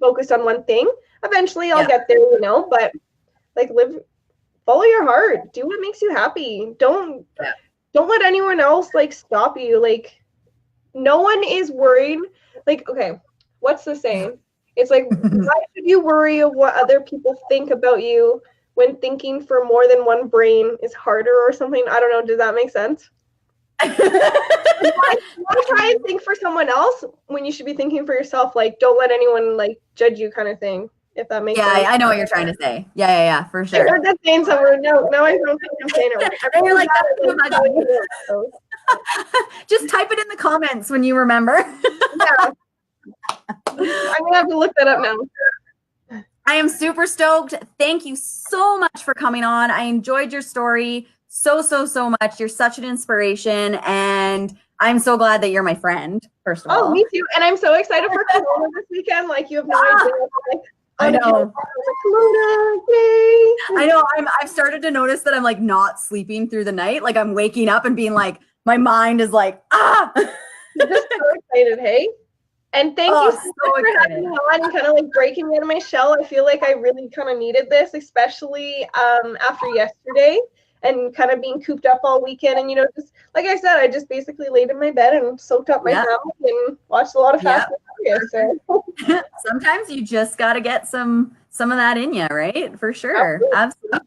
focus on one thing. Eventually I'll get there, you know, but like follow your heart. Do what makes you happy. Don't let anyone else like stop you. Like, no one is worried. Like, okay, what's the saying? It's like, why should you worry of what other people think about you when thinking for more than one brain is harder or something? I don't know. Does that make sense? Why try and think for someone else when you should be thinking for yourself? Like, don't let anyone like judge you, kind of thing. If that makes sense. Yeah, I know what you're trying to say. Yeah, for sure. I heard that saying somewhere. No, now I don't think I'm saying it right. You're like, just type it in the comments when you remember. Yeah. I'm gonna have to look that up now. I am super stoked. Thank you so much for coming on. I enjoyed your story so much. You're such an inspiration, and I'm so glad that you're my friend, first of all. Oh, me too. And I'm so excited for Kelowna this weekend. Like, you have no idea. I know. I know. I've started to notice that I'm like not sleeping through the night. Like, I'm waking up and being like, my mind is like, You're just so excited, hey? And thank you so much for having me on and kind of like breaking me out of my shell. I feel like I really kind of needed this, especially after yesterday and kind of being cooped up all weekend. And, you know, just like I said, I just basically laid in my bed and soaked up my family and watched a lot of Fast and Furious. So. Sometimes you just got to get some of that in you, right? For sure. Absolutely.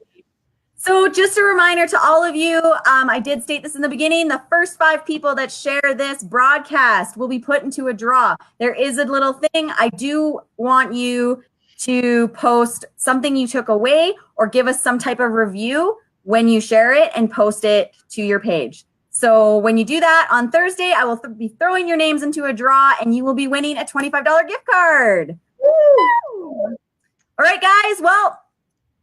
So just a reminder to all of you, I did state this in the beginning, the first 5 people that share this broadcast will be put into a draw. There is a little thing. I do want you to post something you took away or give us some type of review when you share it and post it to your page. So when you do that on Thursday, I will be throwing your names into a draw and you will be winning a $25 gift card. Woo! All right, guys. Well,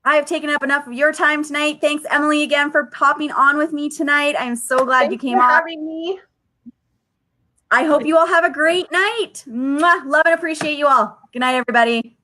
I have taken up enough of your time tonight. Thanks, Emiily, again for popping on with me tonight. I'm so glad you came on. Thanks for having me. I hope you all have a great night. Mwah. Love and appreciate you all. Good night, everybody.